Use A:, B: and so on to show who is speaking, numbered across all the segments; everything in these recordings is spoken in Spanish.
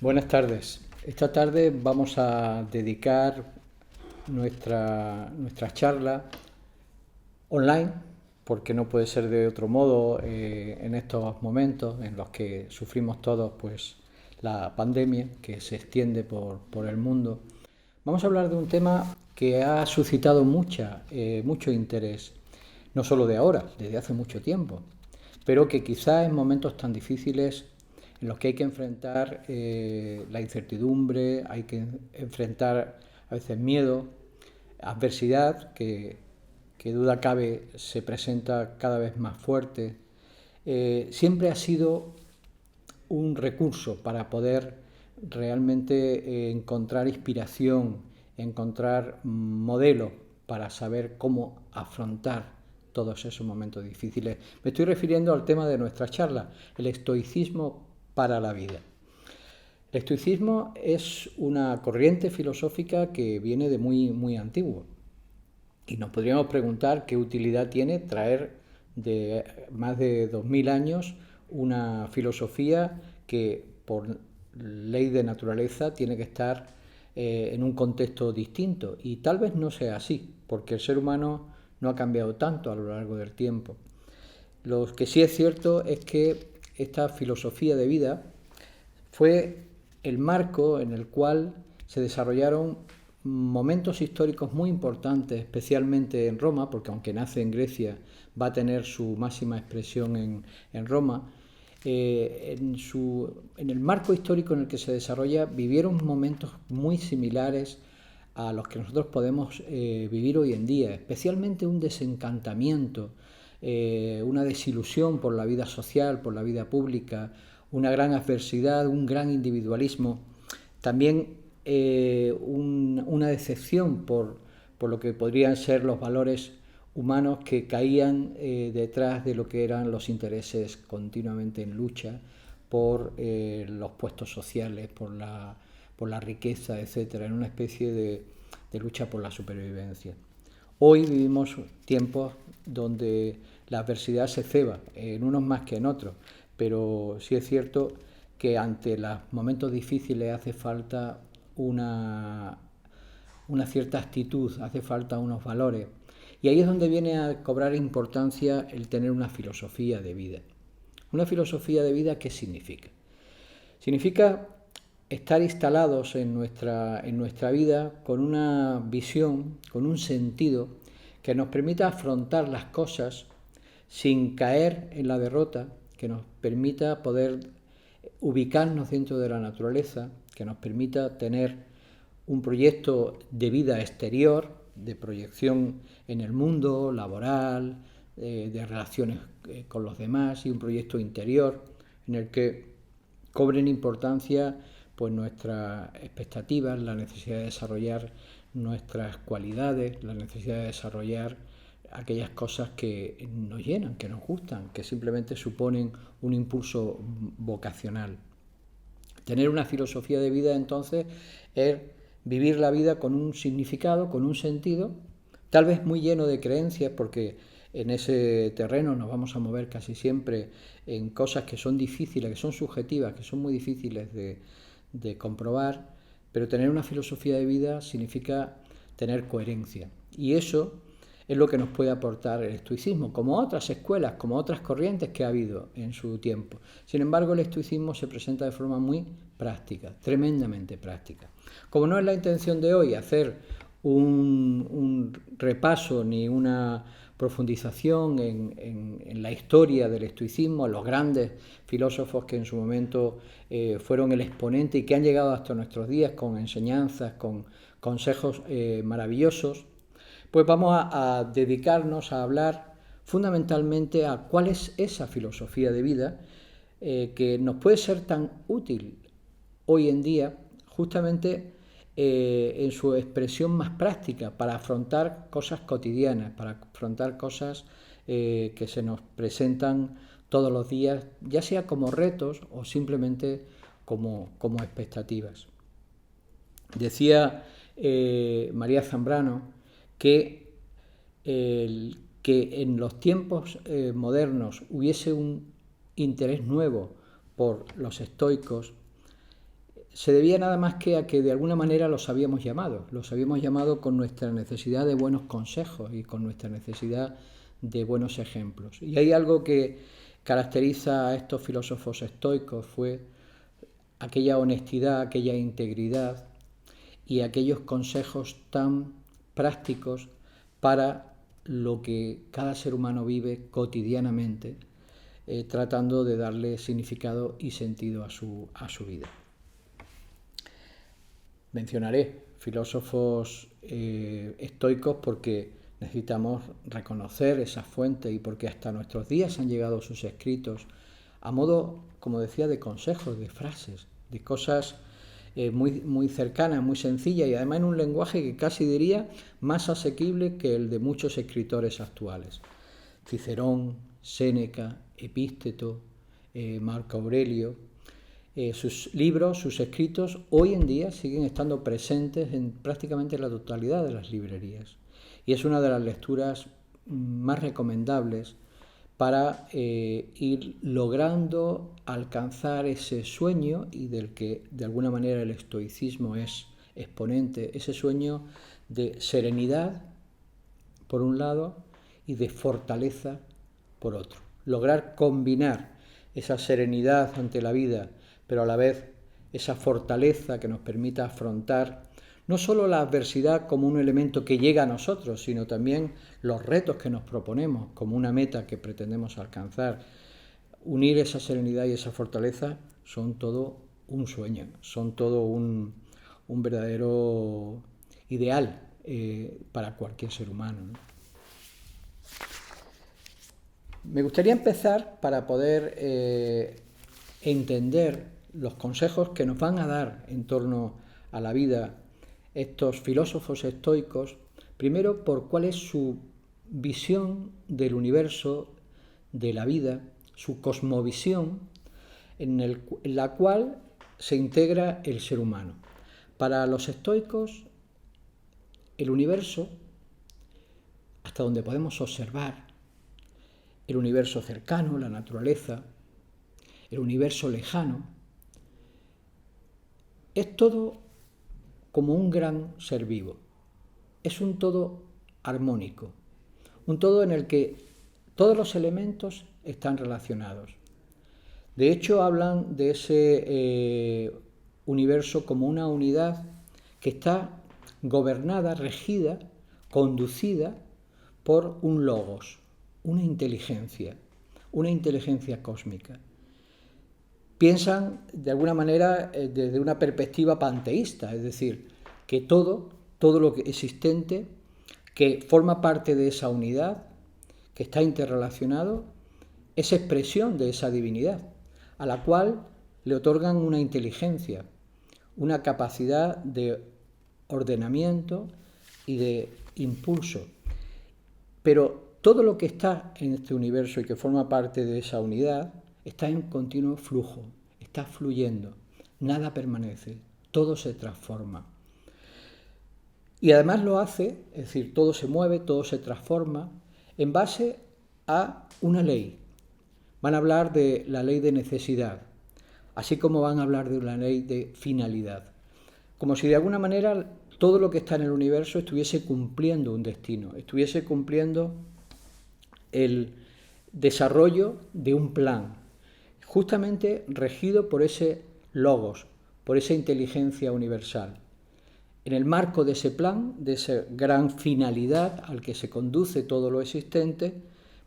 A: Buenas tardes. Esta tarde vamos a dedicar nuestra charla online, porque no puede ser de otro modo en estos momentos en los que sufrimos todos pues, la pandemia que se extiende por el mundo. Vamos a hablar de un tema que ha suscitado mucho interés, no solo de ahora, desde hace mucho tiempo, pero que quizá en momentos tan difíciles en los que hay que enfrentar la incertidumbre, hay que enfrentar a veces miedo, adversidad, que duda cabe se presenta cada vez más fuerte, siempre ha sido un recurso para poder realmente encontrar inspiración, encontrar modelos para saber cómo afrontar todos esos momentos difíciles. Me estoy refiriendo al tema de nuestra charla, el estoicismo para la vida. El estoicismo es una corriente filosófica que viene de muy antiguo. Y nos podríamos preguntar qué utilidad tiene traer de más de 2000 años una filosofía que por ley de naturaleza tiene que estar en un contexto distinto. Y tal vez no sea así, porque el ser humano no ha cambiado tanto a lo largo del tiempo. Lo que sí es cierto es que esta filosofía de vida fue el marco en el cual se desarrollaron momentos históricos muy importantes, especialmente en Roma, porque aunque nace en Grecia, va a tener su máxima expresión en Roma. En el marco histórico en el que se desarrolla, vivieron momentos muy similares a los que nosotros podemos vivir hoy en día, especialmente un desencantamiento, una desilusión por la vida social, por la vida pública, una gran adversidad, un gran individualismo, también una decepción por lo que podrían ser los valores humanos que caían detrás de lo que eran los intereses continuamente en lucha por los puestos sociales, por la riqueza, etcétera, en una especie de lucha por la supervivencia. Hoy vivimos tiempos donde la adversidad se ceba, en unos más que en otros, pero sí es cierto que ante los momentos difíciles hace falta una cierta actitud, hace falta unos valores. Y ahí es donde viene a cobrar importancia el tener una filosofía de vida. Una filosofía de vida, ¿qué significa? Significa estar instalados en nuestra vida con una visión, con un sentido que nos permita afrontar las cosas sin caer en la derrota, que nos permita poder ubicarnos dentro de la naturaleza, que nos permita tener un proyecto de vida exterior, de proyección en el mundo, laboral, de relaciones con los demás, y un proyecto interior en el que cobren importancia pues nuestras expectativas, la necesidad de desarrollar nuestras cualidades, la necesidad de desarrollar aquellas cosas que nos llenan, que nos gustan, que simplemente suponen un impulso vocacional. Tener una filosofía de vida entonces es vivir la vida con un significado, con un sentido, tal vez muy lleno de creencias, porque en ese terreno nos vamos a mover casi siempre en cosas que son difíciles, que son subjetivas, que son muy difíciles de comprobar, pero tener una filosofía de vida significa tener coherencia. Y eso es lo que nos puede aportar el estoicismo, como otras escuelas, como otras corrientes que ha habido en su tiempo. Sin embargo, el estoicismo se presenta de forma muy práctica, tremendamente práctica. Como no es la intención de hoy hacer un repaso ni una profundización en la historia del estoicismo, los grandes filósofos que en su momento fueron el exponente y que han llegado hasta nuestros días con enseñanzas, con consejos maravillosos, pues vamos a dedicarnos a hablar fundamentalmente a cuál es esa filosofía de vida que nos puede ser tan útil hoy en día, justamente en su expresión más práctica, para afrontar cosas cotidianas, para afrontar cosas que se nos presentan todos los días, ya sea como retos o simplemente como expectativas. Decía María Zambrano que en los tiempos modernos hubiese un interés nuevo por los estoicos se debía nada más que a que de alguna manera los habíamos llamado con nuestra necesidad de buenos consejos y con nuestra necesidad de buenos ejemplos. Y hay algo que caracteriza a estos filósofos estoicos, fue aquella honestidad, aquella integridad y aquellos consejos tan prácticos para lo que cada ser humano vive cotidianamente, tratando de darle significado y sentido a su vida. Mencionaré filósofos estoicos porque necesitamos reconocer esas fuentes y porque hasta nuestros días han llegado sus escritos a modo, como decía, de consejos, de frases, de cosas muy cercanas, muy sencillas y además en un lenguaje que casi diría más asequible que el de muchos escritores actuales. Cicerón, Séneca, Epícteto, Marco Aurelio. Sus libros, sus escritos, hoy en día siguen estando presentes en prácticamente la totalidad de las librerías. Y es una de las lecturas más recomendables para ir logrando alcanzar ese sueño y del que de alguna manera el estoicismo es exponente, ese sueño de serenidad por un lado y de fortaleza por otro. Lograr combinar esa serenidad ante la vida, pero a la vez esa fortaleza que nos permita afrontar no solo la adversidad como un elemento que llega a nosotros, sino también los retos que nos proponemos como una meta que pretendemos alcanzar. Unir esa serenidad y esa fortaleza son todo un sueño, son todo un verdadero ideal para cualquier ser humano, ¿no? Me gustaría empezar para poder entender los consejos que nos van a dar en torno a la vida estos filósofos estoicos, primero por cuál es su visión del universo, de la vida, su cosmovisión, en la cual se integra el ser humano. Para los estoicos, el universo, hasta donde podemos observar, el universo cercano, la naturaleza, el universo lejano, es todo como un gran ser vivo. Es un todo armónico, un todo en el que todos los elementos están relacionados. De hecho, hablan de ese universo como una unidad que está gobernada, regida, conducida por un logos, una inteligencia cósmica. Piensan de alguna manera desde una perspectiva panteísta, es decir, que todo lo que existente, que forma parte de esa unidad, que está interrelacionado, es expresión de esa divinidad, a la cual le otorgan una inteligencia, una capacidad de ordenamiento y de impulso. Pero todo lo que está en este universo y que forma parte de esa unidad está en continuo flujo, está fluyendo, nada permanece, todo se transforma. Y además lo hace, es decir, todo se mueve, todo se transforma, en base a una ley. Van a hablar de la ley de necesidad, así como van a hablar de una ley de finalidad. Como si de alguna manera todo lo que está en el universo estuviese cumpliendo un destino, estuviese cumpliendo el desarrollo de un plan, justamente regido por ese logos, por esa inteligencia universal. En el marco de ese plan, de esa gran finalidad al que se conduce todo lo existente,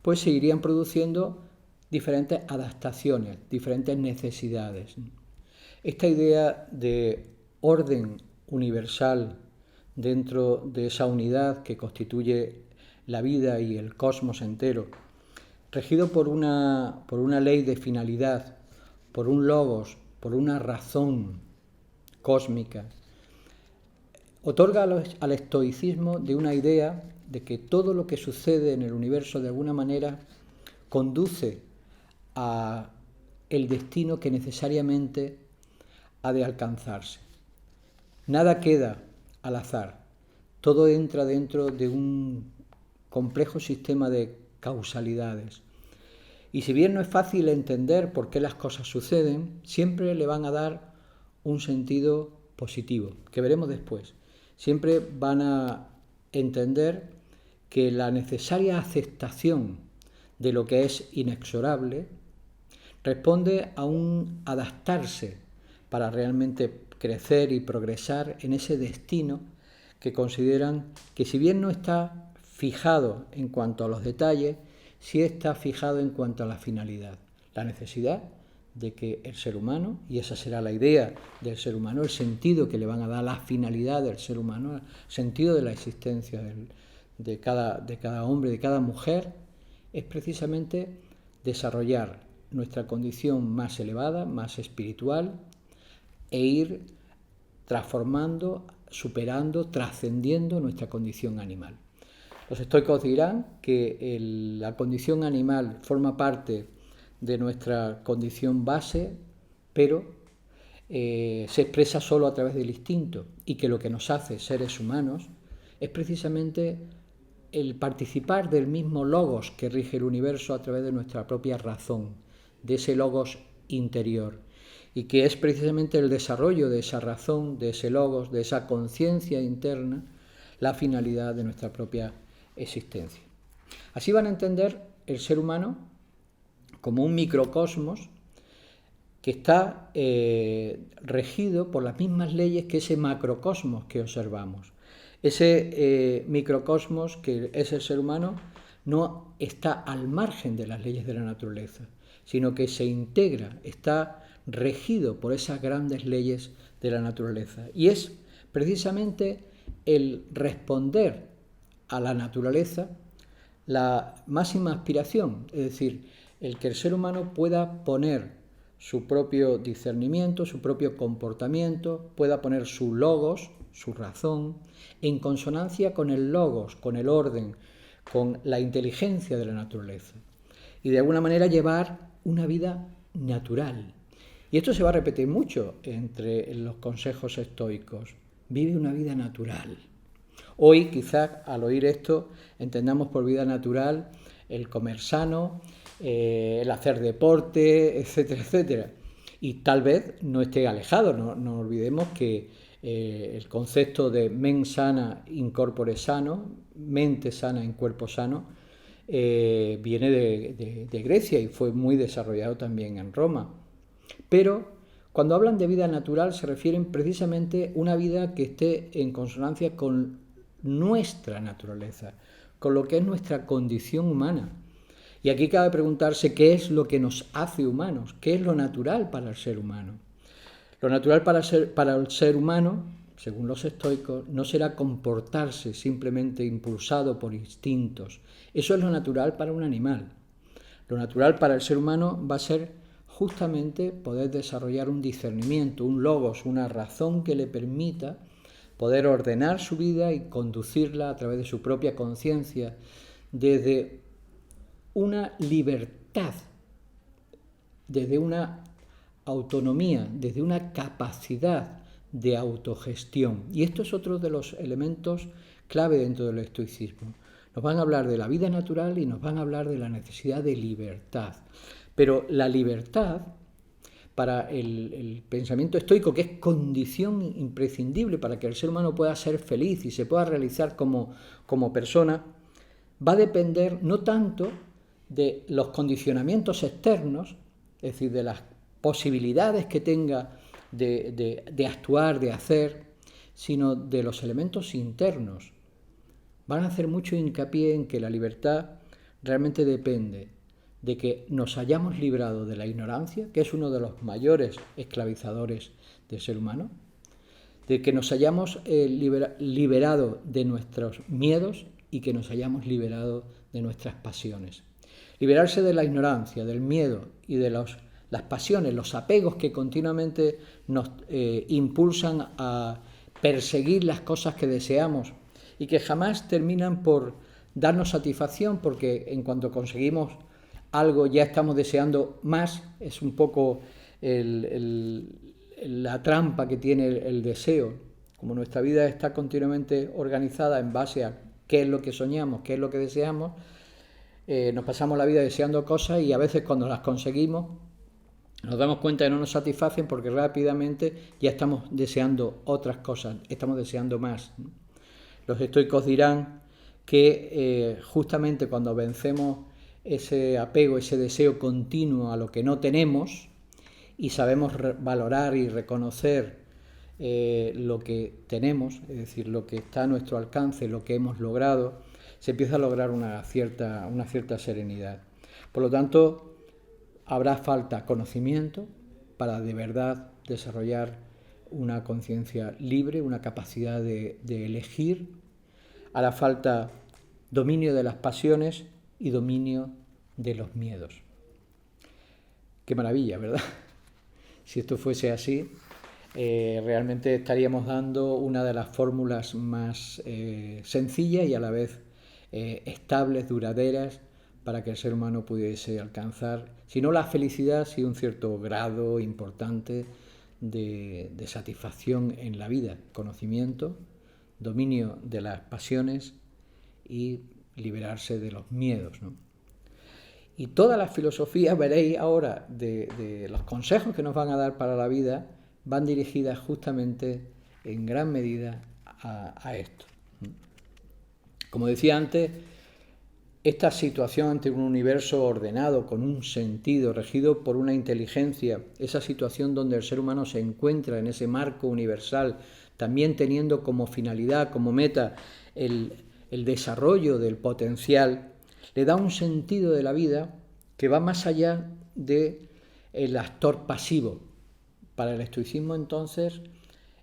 A: pues se irían produciendo diferentes adaptaciones, diferentes necesidades. Esta idea de orden universal dentro de esa unidad que constituye la vida y el cosmos entero, regido por una ley de finalidad, por un logos, por una razón cósmica, otorga al estoicismo de una idea de que todo lo que sucede en el universo de alguna manera conduce a el destino que necesariamente ha de alcanzarse. Nada queda al azar, todo entra dentro de un complejo sistema de causalidades. Y si bien no es fácil entender por qué las cosas suceden, siempre le van a dar un sentido positivo, que veremos después. Siempre van a entender que la necesaria aceptación de lo que es inexorable responde a un adaptarse para realmente crecer y progresar en ese destino que consideran que, si bien no está fijado en cuanto a los detalles, sí está fijado en cuanto a la finalidad, la necesidad de que el ser humano, y esa será la idea del ser humano, el sentido que le van a dar, la finalidad del ser humano, el sentido de la existencia de cada hombre, de cada mujer, es precisamente desarrollar nuestra condición más elevada, más espiritual, e ir transformando, superando, trascendiendo nuestra condición animal. Los estoicos dirán que la condición animal forma parte de nuestra condición base, pero se expresa solo a través del instinto, y que lo que nos hace seres humanos es precisamente el participar del mismo logos que rige el universo a través de nuestra propia razón, de ese logos interior, y que es precisamente el desarrollo de esa razón, de ese logos, de esa conciencia interna, la finalidad de nuestra propia existencia. Así van a entender el ser humano como un microcosmos que está regido por las mismas leyes que ese macrocosmos que observamos. Ese microcosmos que es el ser humano no está al margen de las leyes de la naturaleza, sino que se integra, está regido por esas grandes leyes de la naturaleza. Y es precisamente el responder a la naturaleza la máxima aspiración, es decir, el que el ser humano pueda poner su propio discernimiento, su propio comportamiento, pueda poner su logos, su razón, en consonancia con el logos, con el orden, con la inteligencia de la naturaleza, y de alguna manera llevar una vida natural. Y esto se va a repetir mucho entre los consejos estoicos. Vive una vida natural. Hoy, quizás, al oír esto, entendamos por vida natural el comer sano, el hacer deporte, etcétera, etcétera. Y tal vez no esté alejado, no olvidemos que el concepto de mens sana in corpore sano, mente sana en cuerpo sano, viene de Grecia y fue muy desarrollado también en Roma. Pero cuando hablan de vida natural se refieren precisamente a una vida que esté en consonancia con nuestra naturaleza, con lo que es nuestra condición humana. Y aquí cabe preguntarse qué es lo que nos hace humanos, qué es lo natural para el ser humano. Lo natural para el ser humano, según los estoicos, no será comportarse simplemente impulsado por instintos. Eso es lo natural para un animal. Lo natural para el ser humano va a ser justamente poder desarrollar un discernimiento, un logos, una razón que le permita poder ordenar su vida y conducirla a través de su propia conciencia desde una libertad, desde una autonomía, desde una capacidad de autogestión. Y esto es otro de los elementos clave dentro del estoicismo. Nos van a hablar de la vida natural y nos van a hablar de la necesidad de libertad. Pero la libertad, para el pensamiento estoico, que es condición imprescindible para que el ser humano pueda ser feliz y se pueda realizar como persona, va a depender no tanto de los condicionamientos externos, es decir, de las posibilidades que tenga de actuar, de hacer, sino de los elementos internos. Van a hacer mucho hincapié en que la libertad realmente depende de que nos hayamos librado de la ignorancia, que es uno de los mayores esclavizadores del ser humano, de que nos hayamos liberado de nuestros miedos y que nos hayamos liberado de nuestras pasiones. Liberarse de la ignorancia, del miedo y de las pasiones, los apegos que continuamente nos impulsan a perseguir las cosas que deseamos y que jamás terminan por darnos satisfacción, porque en cuanto conseguimos algo ya estamos deseando más. Es un poco la trampa que tiene el deseo. Como nuestra vida está continuamente organizada en base a qué es lo que soñamos, qué es lo que deseamos, nos pasamos la vida deseando cosas y a veces cuando las conseguimos Nos damos cuenta que no nos satisfacen porque rápidamente ya estamos deseando otras cosas, estamos deseando más. Los estoicos dirán que justamente cuando vencemos ese apego, ese deseo continuo a lo que no tenemos y sabemos valorar y reconocer lo que tenemos, es decir, lo que está a nuestro alcance, lo que hemos logrado, se empieza a lograr una cierta serenidad. Por lo tanto, habrá falta conocimiento para de verdad desarrollar una conciencia libre, una capacidad de elegir. Hará falta dominio de las pasiones y dominio de los miedos. Qué maravilla, ¿verdad? Si esto fuese así, realmente estaríamos dando una de las fórmulas más sencillas y a la vez estables, duraderas, para que el ser humano pudiese alcanzar, si no la felicidad, sí un cierto grado importante de satisfacción en la vida, conocimiento, dominio de las pasiones y liberarse de los miedos, ¿no? Y todas las filosofías, veréis ahora, de los consejos que nos van a dar para la vida, van dirigidas justamente en gran medida a esto. Como decía antes, esta situación ante un universo ordenado, con un sentido, regido por una inteligencia, esa situación donde el ser humano se encuentra en ese marco universal, también teniendo como finalidad, como meta, el desarrollo del potencial, le da un sentido de la vida que va más allá del actor pasivo. Para el estoicismo, entonces,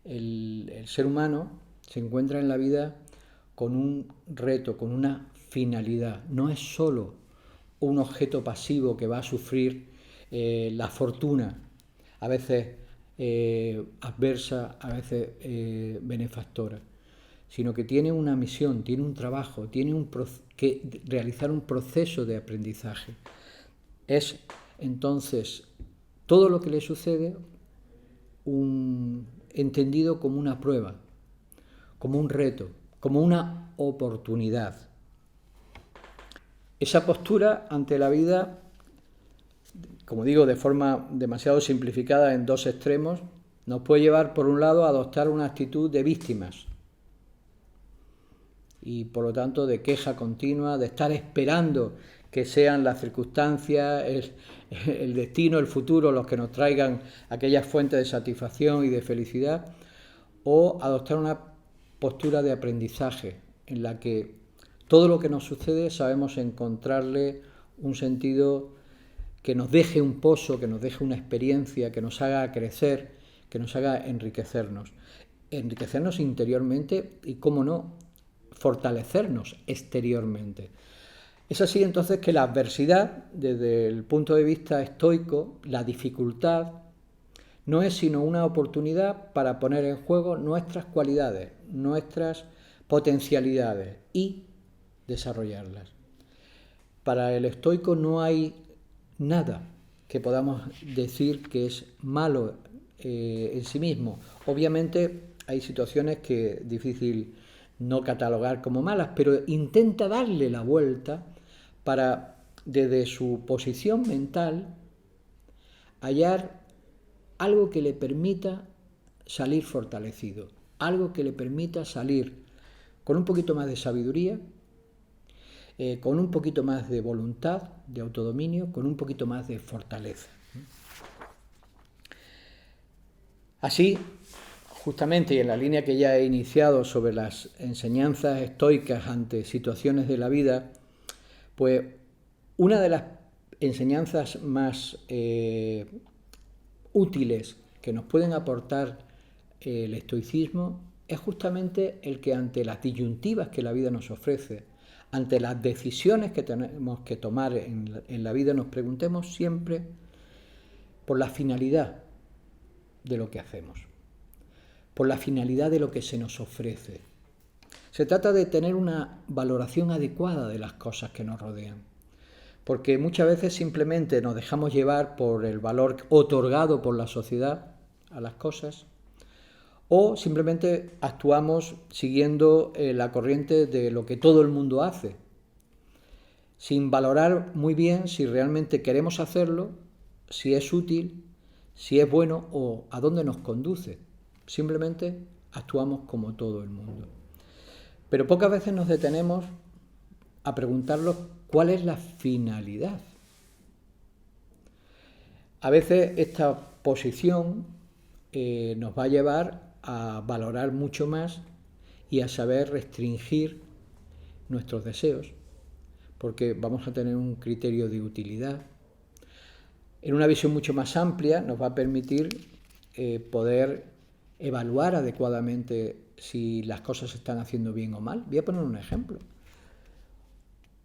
A: el ser humano se encuentra en la vida con un reto, con una finalidad. No es solo un objeto pasivo que va a sufrir la fortuna, a veces adversa, a veces benefactora, sino que tiene una misión, tiene un trabajo, tiene que realizar un proceso de aprendizaje. Es entonces todo lo que le sucede entendido como una prueba, como un reto, como una oportunidad. Esa postura ante la vida, como digo, de forma demasiado simplificada en dos extremos, nos puede llevar, por un lado, a adoptar una actitud de víctimas y, por lo tanto, de queja continua, de estar esperando que sean las circunstancias, el destino, el futuro, los que nos traigan aquellas fuentes de satisfacción y de felicidad, o adoptar una postura de aprendizaje en la que todo lo que nos sucede sabemos encontrarle un sentido que nos deje un pozo, que nos deje una experiencia, que nos haga crecer, que nos haga enriquecernos interiormente y, cómo no, fortalecernos exteriormente. Es así entonces que la adversidad, desde el punto de vista estoico, la dificultad, no es sino una oportunidad para poner en juego nuestras cualidades, nuestras potencialidades y desarrollarlas. Para el estoico no hay nada que podamos decir que es malo en sí mismo. Obviamente hay situaciones que es difícil no catalogar como malas, pero intenta darle la vuelta para, desde su posición mental, hallar algo que le permita salir fortalecido, algo que le permita salir con un poquito más de sabiduría, con un poquito más de voluntad, de autodominio, con un poquito más de fortaleza. Así, justamente, y en la línea que ya he iniciado sobre las enseñanzas estoicas ante situaciones de la vida, pues una de las enseñanzas más útiles que nos pueden aportar el estoicismo es justamente el que, ante las disyuntivas que la vida nos ofrece, ante las decisiones que tenemos que tomar en la vida, nos preguntemos siempre por la finalidad de lo que hacemos, por la finalidad de lo que se nos ofrece. Se trata de tener una valoración adecuada de las cosas que nos rodean, porque muchas veces simplemente nos dejamos llevar por el valor otorgado por la sociedad a las cosas, o simplemente actuamos siguiendo la corriente de lo que todo el mundo hace, sin valorar muy bien si realmente queremos hacerlo, si es útil si es bueno o a dónde nos conduce. Simplemente actuamos como todo el mundo. Pero pocas veces nos detenemos a preguntarnos cuál es la finalidad. A veces esta posición nos va a llevar a valorar mucho más y a saber restringir nuestros deseos, porque vamos a tener un criterio de utilidad. En una visión mucho más amplia nos va a permitir poder evaluar adecuadamente si las cosas se están haciendo bien o mal. Voy a poner un ejemplo.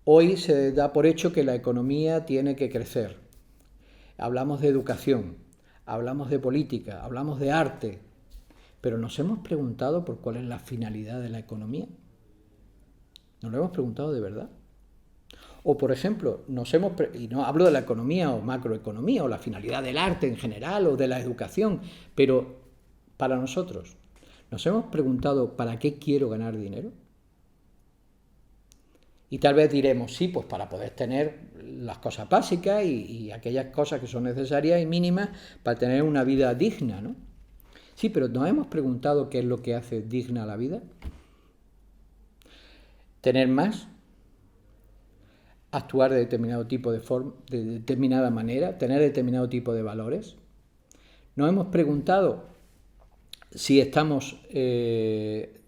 A: Hoy se da por hecho que la economía tiene que crecer. Hablamos de educación, hablamos de política, hablamos de arte, pero ¿nos hemos preguntado por cuál es la finalidad de la economía? ¿Nos lo hemos preguntado de verdad? O, por ejemplo, y no hablo de la economía o macroeconomía o la finalidad del arte en general o de la educación, pero para nosotros, ¿nos hemos preguntado para qué quiero ganar dinero? Y tal vez diremos, sí, pues para poder tener las cosas básicas y aquellas cosas que son necesarias y mínimas para tener una vida digna, ¿no? Sí, pero ¿nos hemos preguntado qué es lo que hace digna la vida? Tener más, actuar de determinado tipo de forma, de determinada manera, tener determinado tipo de valores. Nos hemos preguntado si estamos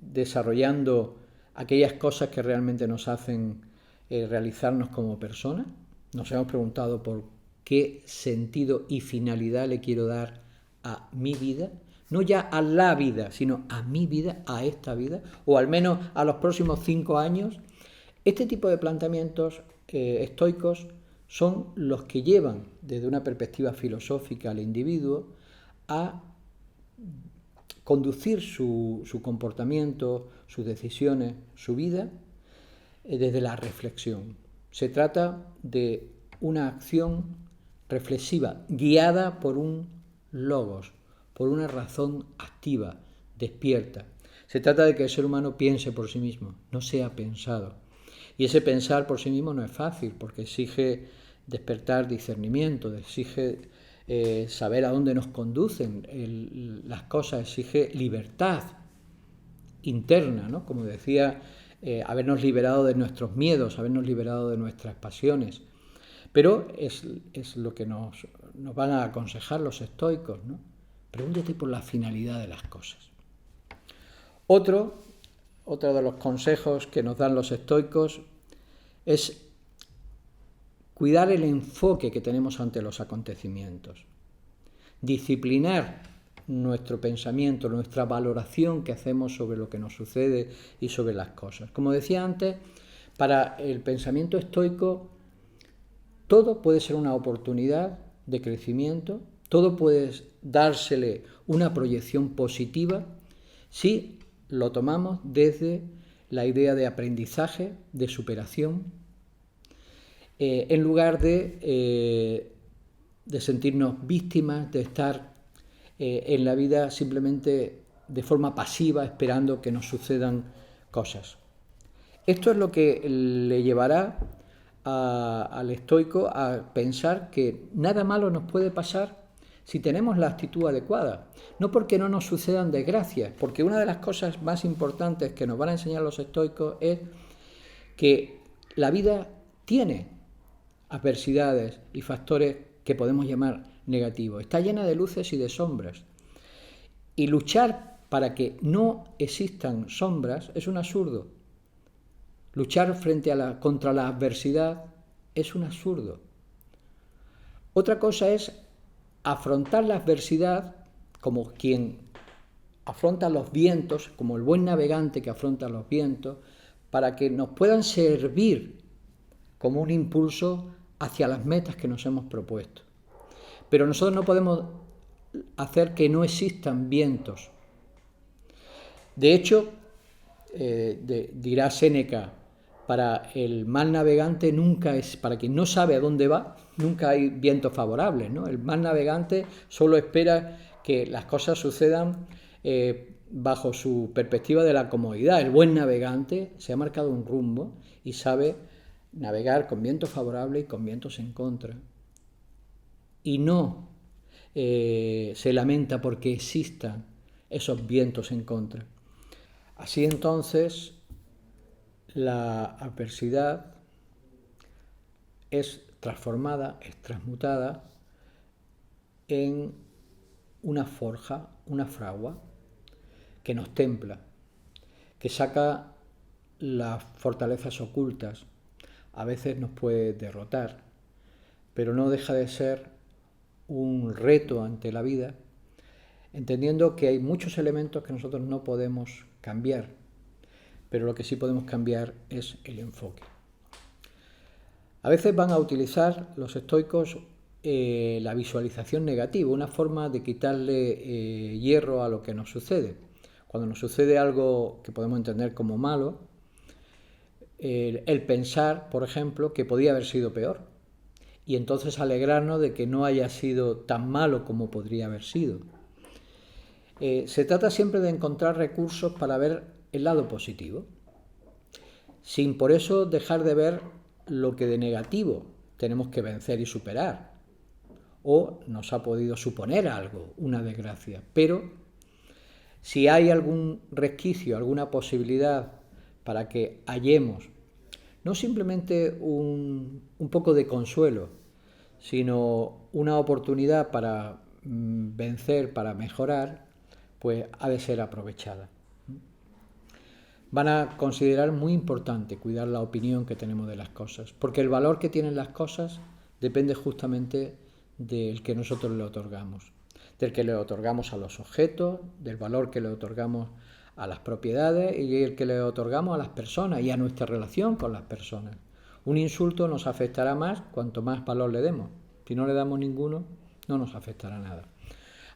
A: desarrollando aquellas cosas que realmente nos hacen realizarnos como personas. Nos hemos preguntado por qué sentido y finalidad le quiero dar a mi vida, no ya a la vida, sino a mi vida, a esta vida, o al menos a los próximos 5 años. Este tipo de planteamientos estoicos son los que llevan desde una perspectiva filosófica al individuo a conducir su comportamiento, sus decisiones, su vida desde la reflexión. Se trata de una acción reflexiva guiada por un logos, por una razón activa, despierta. Se trata de que el ser humano piense por sí mismo, no sea pensado. Y ese pensar por sí mismo no es fácil, porque exige despertar discernimiento, exige saber a dónde nos conducen las cosas, exige libertad interna, ¿no? Como decía, habernos liberado de nuestros miedos, habernos liberado de nuestras pasiones. Pero es lo que nos van a aconsejar los estoicos, ¿no? Pregúntate por la finalidad de las cosas. Otro de los consejos que nos dan los estoicos es cuidar el enfoque que tenemos ante los acontecimientos, disciplinar nuestro pensamiento, nuestra valoración que hacemos sobre lo que nos sucede y sobre las cosas. Como decía antes, para el pensamiento estoico todo puede ser una oportunidad de crecimiento, todo puede dársele una proyección positiva si lo tomamos desde la idea de aprendizaje, de superación, en lugar de sentirnos víctimas, de estar en la vida simplemente de forma pasiva, esperando que nos sucedan cosas. Esto es lo que le llevará al estoico a pensar que nada malo nos puede pasar si tenemos la actitud adecuada. No porque no nos sucedan desgracias, porque una de las cosas más importantes que nos van a enseñar los estoicos es que la vida tiene adversidades y factores que podemos llamar negativos. Está llena de luces y de sombras. Y luchar para que no existan sombras es un absurdo. Luchar contra la adversidad es un absurdo. Otra cosa es afrontar la adversidad como quien afronta los vientos, como el buen navegante que afronta los vientos, para que nos puedan servir como un impulso hacia las metas que nos hemos propuesto. Pero nosotros no podemos hacer que no existan vientos. De hecho, dirá Séneca, para el mal navegante para quien no sabe a dónde va, nunca hay vientos favorables, ¿no? El mal navegante solo espera que las cosas sucedan bajo su perspectiva de la comodidad. El buen navegante se ha marcado un rumbo y sabe navegar con vientos favorables y con vientos en contra. Y no se lamenta porque existan esos vientos en contra. Así entonces, la adversidad es transformada, es transmutada en una forja, una fragua, que nos templa, que saca las fortalezas ocultas. A veces nos puede derrotar, pero no deja de ser un reto ante la vida, entendiendo que hay muchos elementos que nosotros no podemos cambiar, pero lo que sí podemos cambiar es el enfoque. A veces van a utilizar los estoicos la visualización negativa, una forma de quitarle hierro a lo que nos sucede. Cuando nos sucede algo que podemos entender como malo, el pensar, por ejemplo, que podía haber sido peor, y entonces alegrarnos de que no haya sido tan malo como podría haber sido. Se trata siempre de encontrar recursos para ver el lado positivo, sin por eso dejar de ver lo que de negativo tenemos que vencer y superar, o nos ha podido suponer algo, una desgracia. Pero si hay algún resquicio, alguna posibilidad para que hallemos no simplemente un poco de consuelo, sino una oportunidad para vencer, para mejorar, pues ha de ser aprovechada. Van a considerar muy importante cuidar la opinión que tenemos de las cosas, porque el valor que tienen las cosas depende justamente del que nosotros le otorgamos, del que le otorgamos a los objetos, del valor que le otorgamos a las propiedades y el que le otorgamos a las personas y a nuestra relación con las personas. Un insulto nos afectará más cuanto más valor le demos. Si no le damos ninguno, no nos afectará nada.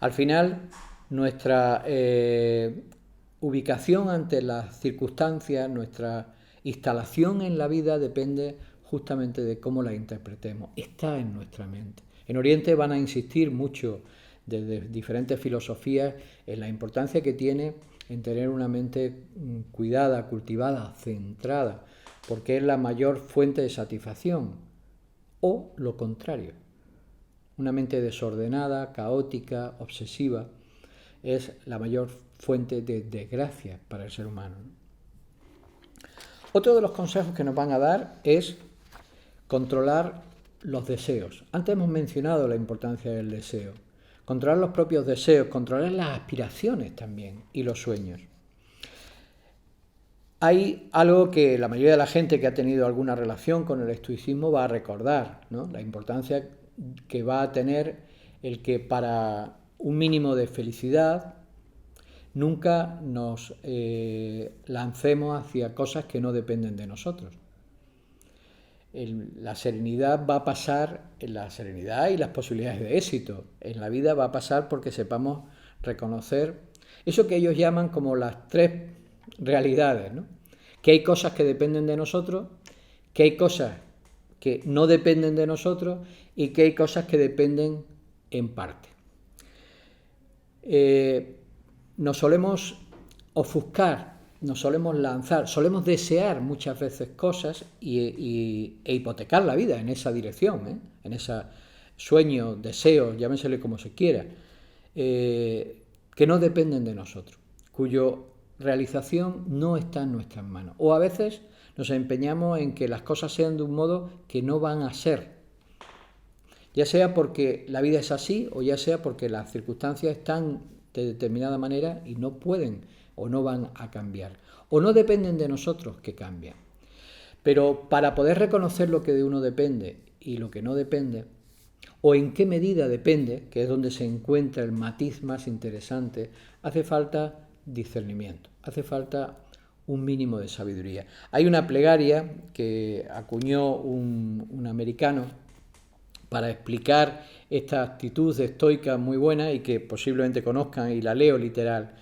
A: Al final, nuestra ubicación ante las circunstancias, nuestra instalación en la vida depende justamente de cómo la interpretemos. Está en nuestra mente. En Oriente van a insistir mucho desde diferentes filosofías en la importancia que tiene en tener una mente cuidada, cultivada, centrada, porque es la mayor fuente de satisfacción. O lo contrario, una mente desordenada, caótica, obsesiva, es la mayor fuente de desgracia para el ser humano. Otro de los consejos que nos van a dar es controlar los deseos. Antes hemos mencionado la importancia del deseo. Controlar los propios deseos, controlar las aspiraciones también y los sueños. Hay algo que la mayoría de la gente que ha tenido alguna relación con el estoicismo va a recordar, ¿no? La importancia que va a tener el que para un mínimo de felicidad nunca nos lancemos hacia cosas que no dependen de nosotros. La serenidad va a pasar, la serenidad y las posibilidades de éxito en la vida va a pasar porque sepamos reconocer eso que ellos llaman como las tres realidades, ¿no? Que hay cosas que dependen de nosotros, que hay cosas que no dependen de nosotros y que hay cosas que dependen en parte. Nos solemos ofuscar, nos solemos lanzar, solemos desear muchas veces cosas e hipotecar la vida en esa dirección, en ese sueño, deseo, llámensele como se quiera, que no dependen de nosotros, cuyo realización no está en nuestras manos. O a veces nos empeñamos en que las cosas sean de un modo que no van a ser, ya sea porque la vida es así o ya sea porque las circunstancias están de determinada manera y no pueden o no van a cambiar, o no dependen de nosotros que cambian. Pero para poder reconocer lo que de uno depende y lo que no depende, o en qué medida depende, que es donde se encuentra el matiz más interesante, hace falta discernimiento, hace falta un mínimo de sabiduría. Hay una plegaria que acuñó un americano para explicar esta actitud estoica muy buena y que posiblemente conozcan, y la leo literal.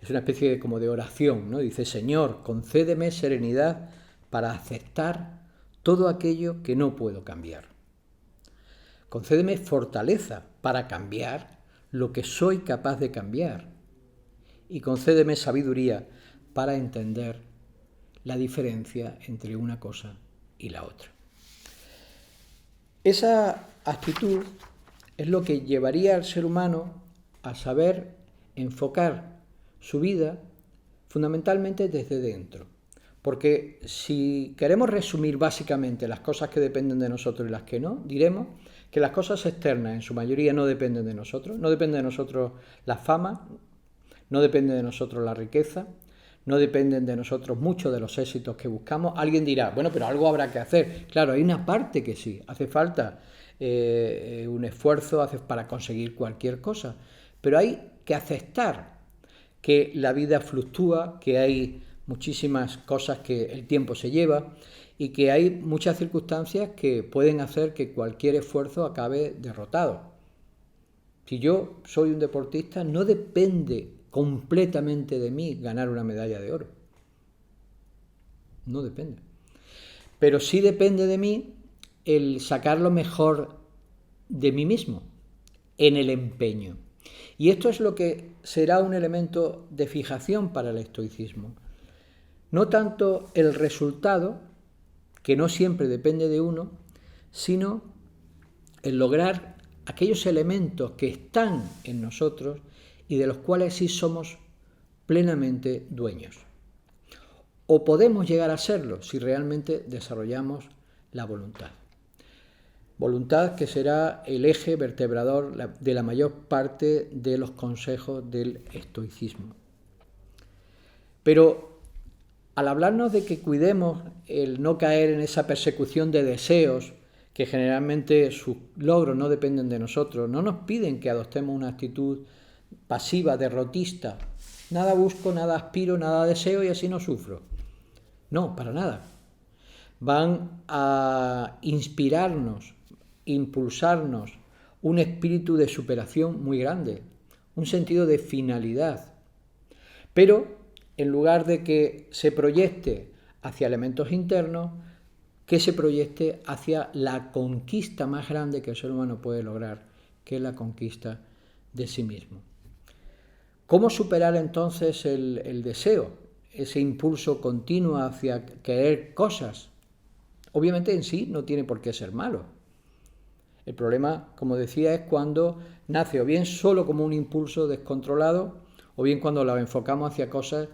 A: Es una especie como de oración, ¿no? Dice: Señor, concédeme serenidad para aceptar todo aquello que no puedo cambiar. Concédeme fortaleza para cambiar lo que soy capaz de cambiar. Y concédeme sabiduría para entender la diferencia entre una cosa y la otra. Esa actitud es lo que llevaría al ser humano a saber enfocar su vida fundamentalmente desde dentro. Porque si queremos resumir básicamente las cosas que dependen de nosotros y las que no, diremos que las cosas externas en su mayoría no dependen de nosotros. No depende de nosotros la fama, no depende de nosotros la riqueza, no dependen de nosotros muchos de los éxitos que buscamos. Alguien dirá, bueno, pero algo habrá que hacer. Claro, hay una parte que sí, hace falta un esfuerzo para conseguir cualquier cosa, pero hay que aceptar que la vida fluctúa, que hay muchísimas cosas que el tiempo se lleva y que hay muchas circunstancias que pueden hacer que cualquier esfuerzo acabe derrotado. Si yo soy un deportista, no depende completamente de mí ganar una medalla de oro. No depende. Pero sí depende de mí el sacar lo mejor de mí mismo, en el empeño. Y esto es lo que será un elemento de fijación para el estoicismo. No tanto el resultado, que no siempre depende de uno, sino el lograr aquellos elementos que están en nosotros y de los cuales sí somos plenamente dueños. O podemos llegar a serlo si realmente desarrollamos la voluntad. Voluntad que será el eje vertebrador de la mayor parte de los consejos del estoicismo. Pero al hablarnos de que cuidemos el no caer en esa persecución de deseos, que generalmente sus logros no dependen de nosotros, no nos piden que adoptemos una actitud pasiva, derrotista. Nada busco, nada aspiro, nada deseo y así no sufro. No, para nada. Van a inspirarnos, impulsarnos un espíritu de superación muy grande, un sentido de finalidad. Pero en lugar de que se proyecte hacia elementos internos, que se proyecte hacia la conquista más grande que el ser humano puede lograr, que es la conquista de sí mismo. ¿Cómo superar entonces el deseo, ese impulso continuo hacia querer cosas? Obviamente en sí no tiene por qué ser malo. El problema, como decía, es cuando nace o bien solo como un impulso descontrolado, o bien cuando lo enfocamos hacia cosas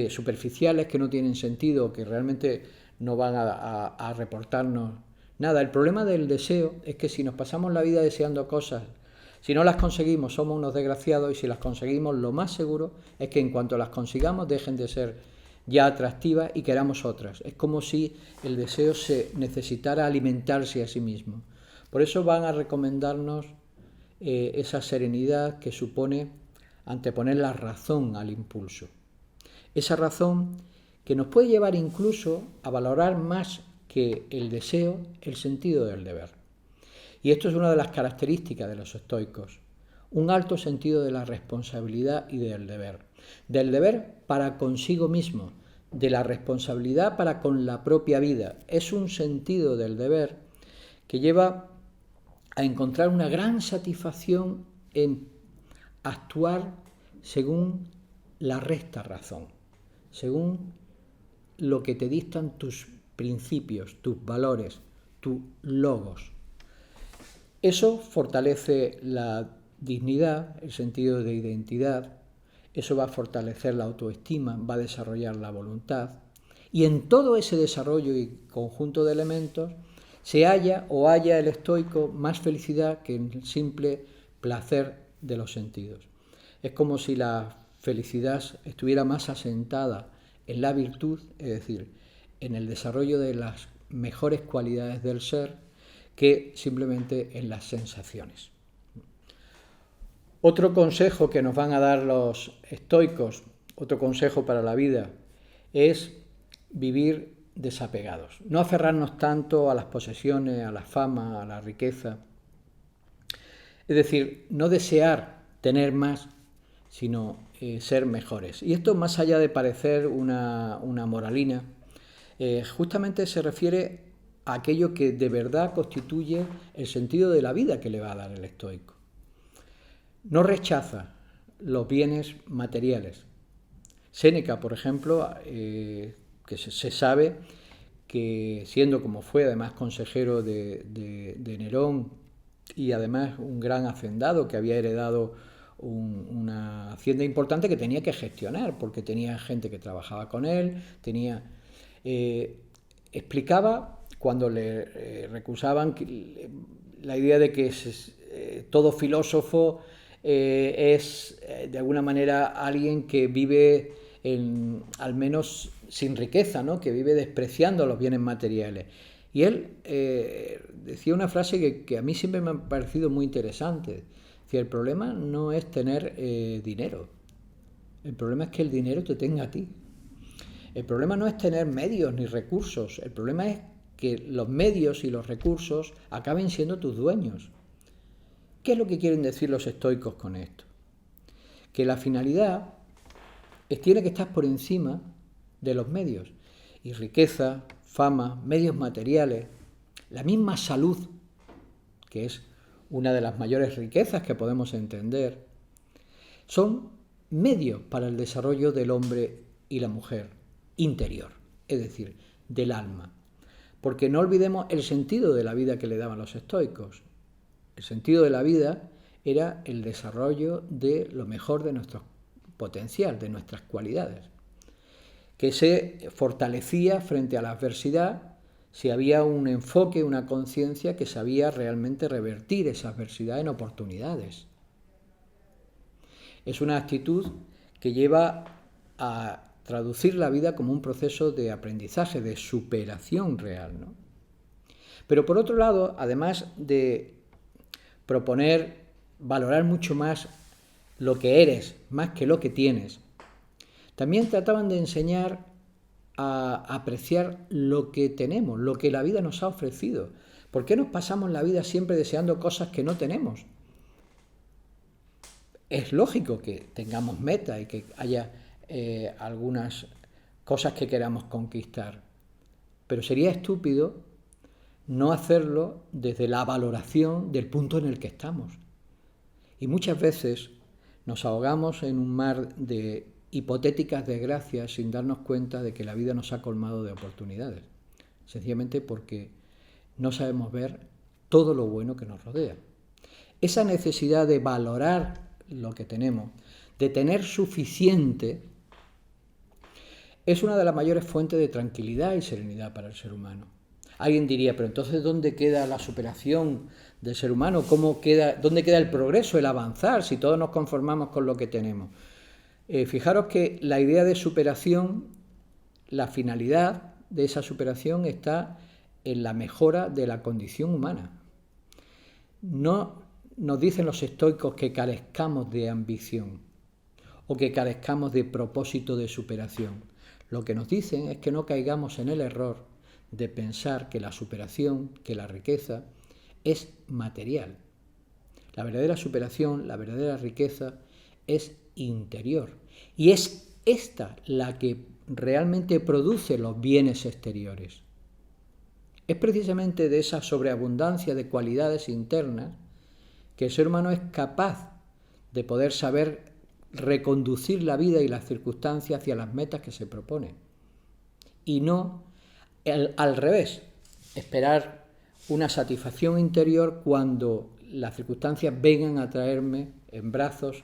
A: superficiales, que no tienen sentido, que realmente no van a reportarnos nada. El problema del deseo es que si nos pasamos la vida deseando cosas, si no las conseguimos somos unos desgraciados, y si las conseguimos lo más seguro es que en cuanto las consigamos dejen de ser ya atractivas y queramos otras. Es como si el deseo se necesitara alimentarse a sí mismo. Por eso van a recomendarnos esa serenidad que supone anteponer la razón al impulso. Esa razón que nos puede llevar incluso a valorar más que el deseo el sentido del deber. Y esto es una de las características de los estoicos, un alto sentido de la responsabilidad y del deber para consigo mismo, de la responsabilidad para con la propia vida. Es un sentido del deber que lleva a encontrar una gran satisfacción en actuar según la recta razón, según lo que te dictan tus principios, tus valores, tus logos. Eso fortalece la dignidad, el sentido de identidad, eso va a fortalecer la autoestima, va a desarrollar la voluntad, y en todo ese desarrollo y conjunto de elementos se halla el estoico más felicidad que el simple placer de los sentidos. Es como si la felicidad estuviera más asentada en la virtud, es decir, en el desarrollo de las mejores cualidades del ser, que simplemente en las sensaciones. Otro consejo que nos van a dar los estoicos, otro consejo para la vida, es vivir desapegados. No aferrarnos tanto a las posesiones, a la fama, a la riqueza. Es decir, no desear tener más, sino ser mejores. Y esto, más allá de parecer una moralina, justamente se refiere a aquello que de verdad constituye el sentido de la vida que le va a dar el estoico. No rechaza los bienes materiales. Séneca, por ejemplo, que se sabe que, siendo como fue además consejero de Nerón, y además un gran hacendado que había heredado una hacienda importante que tenía que gestionar, porque tenía gente que trabajaba con él, explicaba cuando le recusaban la idea de que todo filósofo es de alguna manera alguien que vive al menos sin riqueza, ¿no? Que vive despreciando los bienes materiales. Y él decía una frase que a mí siempre me ha parecido muy interesante. Decía, el problema no es tener dinero, el problema es que el dinero te tenga a ti. El problema no es tener medios ni recursos, el problema es que los medios y los recursos acaben siendo tus dueños. ¿Qué es lo que quieren decir los estoicos con esto? Que la finalidad tiene que estar por encima de los medios. Y riqueza, fama, medios materiales, la misma salud, que es una de las mayores riquezas que podemos entender, son medios para el desarrollo del hombre y la mujer interior, es decir, del alma. Porque no olvidemos el sentido de la vida que le daban los estoicos. El sentido de la vida era el desarrollo de lo mejor de nuestro potencial, de nuestras cualidades, que se fortalecía frente a la adversidad si había un enfoque, una conciencia que sabía realmente revertir esa adversidad en oportunidades. Es una actitud que lleva a traducir la vida como un proceso de aprendizaje, de superación real, ¿no? Pero por otro lado, además de proponer valorar mucho más lo que eres, más que lo que tienes, también trataban de enseñar a apreciar lo que tenemos, lo que la vida nos ha ofrecido. ¿Por qué nos pasamos la vida siempre deseando cosas que no tenemos? Es lógico que tengamos metas y que haya algunas cosas que queramos conquistar, pero sería estúpido no hacerlo desde la valoración del punto en el que estamos. Y muchas veces nos ahogamos en un mar de hipotéticas desgracias sin darnos cuenta de que la vida nos ha colmado de oportunidades, sencillamente porque no sabemos ver todo lo bueno que nos rodea. Esa necesidad de valorar lo que tenemos, de tener suficiente, es una de las mayores fuentes de tranquilidad y serenidad para el ser humano. Alguien diría, pero entonces ¿dónde queda la superación del ser humano? ¿Dónde queda el progreso, el avanzar, si todos nos conformamos con lo que tenemos? Fijaros que la idea de superación, la finalidad de esa superación está en la mejora de la condición humana. No nos dicen los estoicos que carezcamos de ambición o que carezcamos de propósito de superación. Lo que nos dicen es que no caigamos en el error de pensar que la superación, que la riqueza, es material. La verdadera superación, la verdadera riqueza es interior. Y es esta la que realmente produce los bienes exteriores. Es precisamente de esa sobreabundancia de cualidades internas que el ser humano es capaz de poder saber reconducir la vida y las circunstancias hacia las metas que se propone. Y no al revés, esperar una satisfacción interior cuando las circunstancias vengan a traerme en brazos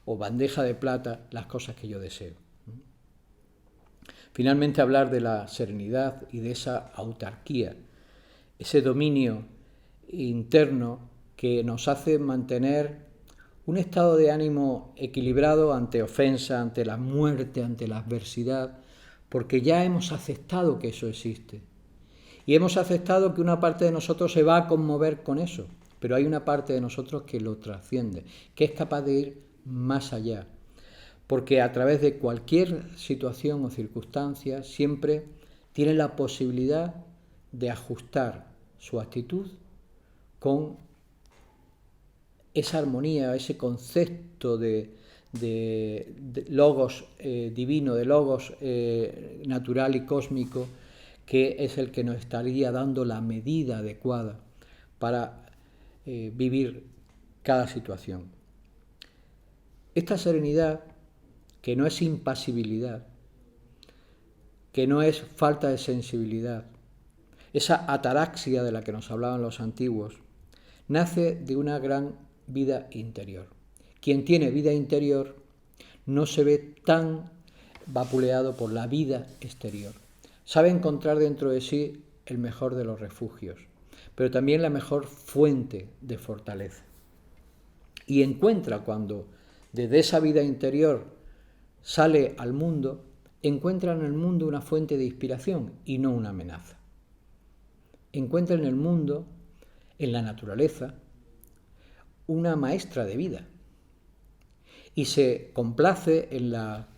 A: o bandeja de plata las cosas que yo deseo. Finalmente, hablar de la serenidad y de esa autarquía, ese dominio interno que nos hace mantener un estado de ánimo equilibrado ante ofensa, ante la muerte, ante la adversidad, porque ya hemos aceptado que eso existe. Y hemos aceptado que una parte de nosotros se va a conmover con eso, pero hay una parte de nosotros que lo trasciende, que es capaz de ir más allá. Porque a través de cualquier situación o circunstancia siempre tiene la posibilidad de ajustar su actitud con esa armonía, ese concepto de logos divino, de logos natural y cósmico, que es el que nos estaría dando la medida adecuada para vivir cada situación. Esta serenidad, que no es impasibilidad, que no es falta de sensibilidad, esa ataraxia de la que nos hablaban los antiguos, nace de una gran vida interior. Quien tiene vida interior no se ve tan vapuleado por la vida exterior. Sabe encontrar dentro de sí el mejor de los refugios, pero también la mejor fuente de fortaleza. Y encuentra, cuando desde esa vida interior sale al mundo, encuentra en el mundo una fuente de inspiración y no una amenaza. Encuentra en el mundo, en la naturaleza, una maestra de vida y se complace en la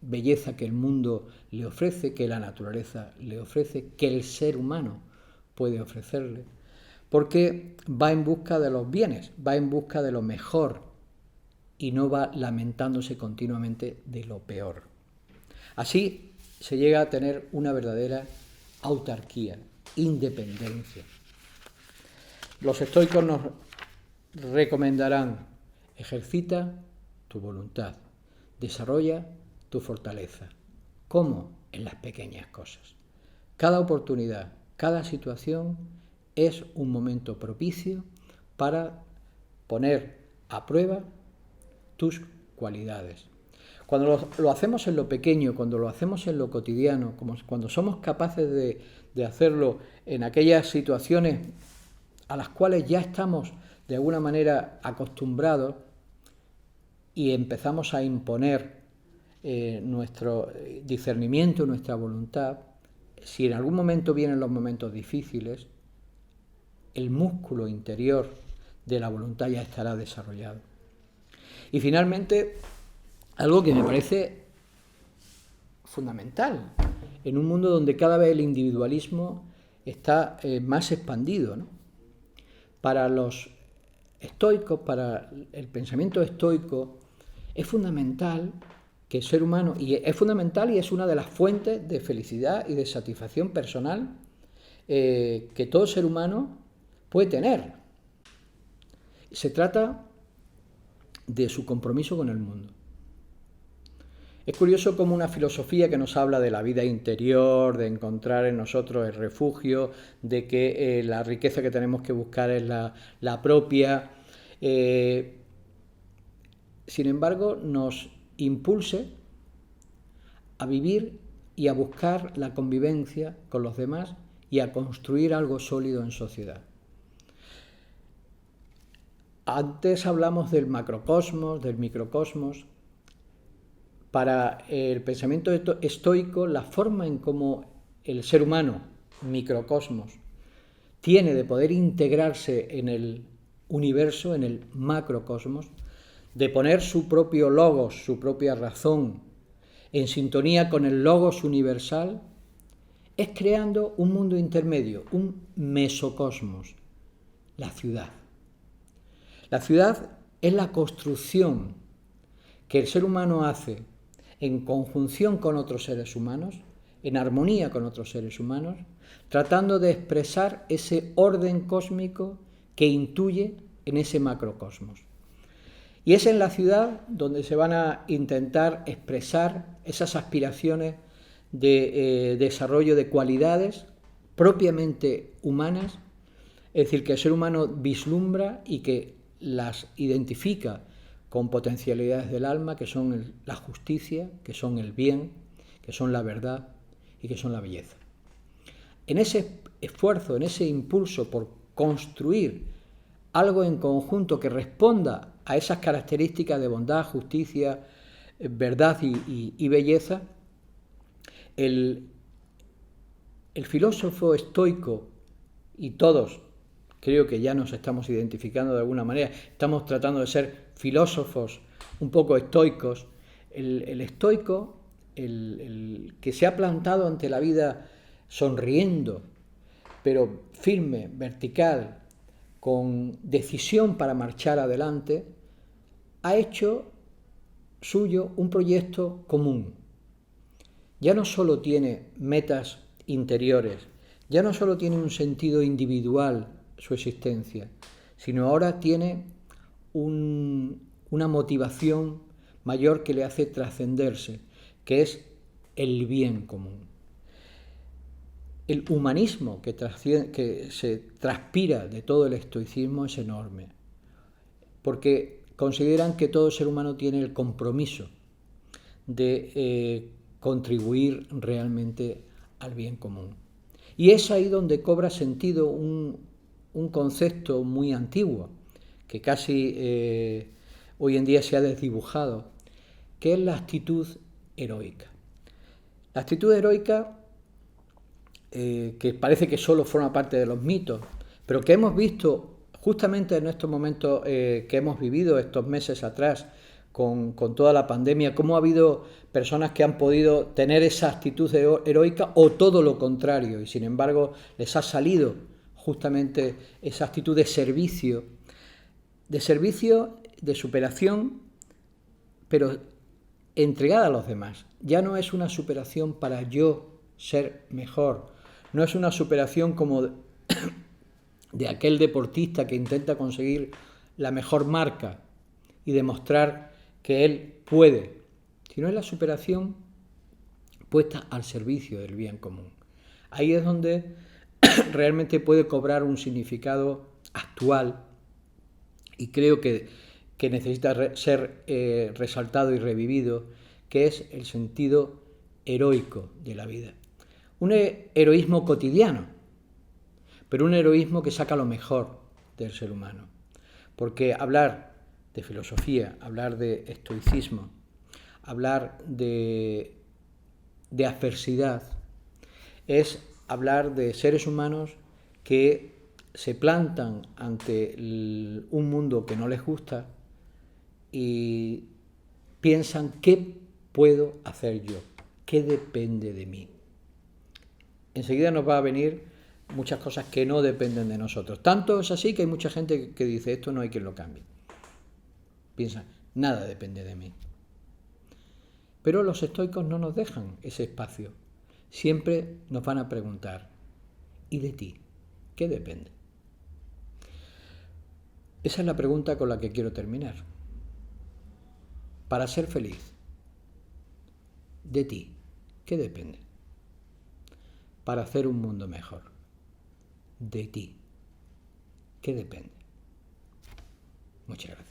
A: belleza que el mundo le ofrece, que la naturaleza le ofrece, que el ser humano puede ofrecerle, porque va en busca de los bienes, va en busca de lo mejor y no va lamentándose continuamente de lo peor. Así se llega a tener una verdadera autarquía, independencia. Los estoicos nos recomendarán: ejercita tu voluntad, desarrolla tu fortaleza. ¿Cómo? En las pequeñas cosas. Cada oportunidad, cada situación es un momento propicio para poner a prueba tus cualidades. Cuando lo hacemos en lo pequeño, cuando lo hacemos en lo cotidiano, cuando somos capaces de hacerlo en aquellas situaciones a las cuales ya estamos de alguna manera acostumbrados y empezamos a imponer nuestro discernimiento, nuestra voluntad, si en algún momento vienen los momentos difíciles, el músculo interior de la voluntad ya estará desarrollado. Y finalmente, algo que me parece fundamental en un mundo donde cada vez el individualismo está más expandido, ¿no? Para los estoicos, para el pensamiento estoico, es fundamental que el ser humano, y es fundamental y es una de las fuentes de felicidad y de satisfacción personal que todo ser humano puede tener. Se trata de su compromiso con el mundo. Es curioso cómo una filosofía que nos habla de la vida interior, de encontrar en nosotros el refugio, de que la riqueza que tenemos que buscar es la propia, sin embargo nos impulse a vivir y a buscar la convivencia con los demás y a construir algo sólido en sociedad. Antes hablamos del macrocosmos, del microcosmos. Para el pensamiento estoico, la forma en cómo el ser humano, microcosmos, tiene de poder integrarse en el universo, en el macrocosmos, de poner su propio logos, su propia razón, en sintonía con el logos universal, es creando un mundo intermedio, un mesocosmos, la ciudad. La ciudad es la construcción que el ser humano hace en conjunción con otros seres humanos, en armonía con otros seres humanos, tratando de expresar ese orden cósmico que intuye en ese macrocosmos. Y es en la ciudad donde se van a intentar expresar esas aspiraciones de desarrollo de cualidades propiamente humanas, es decir, que el ser humano vislumbra y que las identifica con potencialidades del alma, que son la justicia, que son el bien, que son la verdad y que son la belleza. En ese esfuerzo, en ese impulso por construir algo en conjunto que responda a esas características de bondad, justicia, verdad y belleza, el filósofo estoico, y todos creo que ya nos estamos identificando de alguna manera, estamos tratando de ser filósofos un poco estoicos. El estoico, el que se ha plantado ante la vida sonriendo, pero firme, vertical, con decisión para marchar adelante, ha hecho suyo un proyecto común. Ya no solo tiene metas interiores, ya no solo tiene un sentido individual su existencia, sino ahora tiene una motivación mayor que le hace trascenderse, que es el bien común. el humanismo que se transpira de todo el estoicismo es enorme, porque consideran que todo ser humano tiene el compromiso de contribuir realmente al bien común. Y es ahí donde cobra sentido un concepto muy antiguo, que casi hoy en día se ha desdibujado, que es la actitud heroica. La actitud heroica, que parece que solo forma parte de los mitos, pero que hemos visto justamente en estos momentos que hemos vivido estos meses atrás, con toda la pandemia, cómo ha habido personas que han podido tener esa actitud heroica o todo lo contrario, y sin embargo les ha salido justamente esa actitud de servicio, de superación, pero entregada a los demás. Ya no es una superación para yo ser mejor, no es una superación como de aquel deportista que intenta conseguir la mejor marca y demostrar que él puede, sino es la superación puesta al servicio del bien común. Ahí es donde realmente puede cobrar un significado actual y creo que necesita ser resaltado y revivido, que es el sentido heroico de la vida. Un heroísmo cotidiano, pero un heroísmo que saca lo mejor del ser humano. Porque hablar de filosofía, hablar de estoicismo, hablar de adversidad, es hablar de seres humanos que se plantan ante un mundo que no les gusta y piensan ¿qué puedo hacer yo? ¿Qué depende de mí? Enseguida nos va a venir muchas cosas que no dependen de nosotros. Tanto es así que hay mucha gente que dice esto no hay quien lo cambie. Piensan, nada depende de mí. Pero los estoicos no nos dejan ese espacio. Siempre nos van a preguntar, ¿y de ti? ¿Qué depende? Esa es la pregunta con la que quiero terminar. Para ser feliz, de ti, ¿qué depende? Para hacer un mundo mejor, de ti, ¿qué depende? Muchas gracias.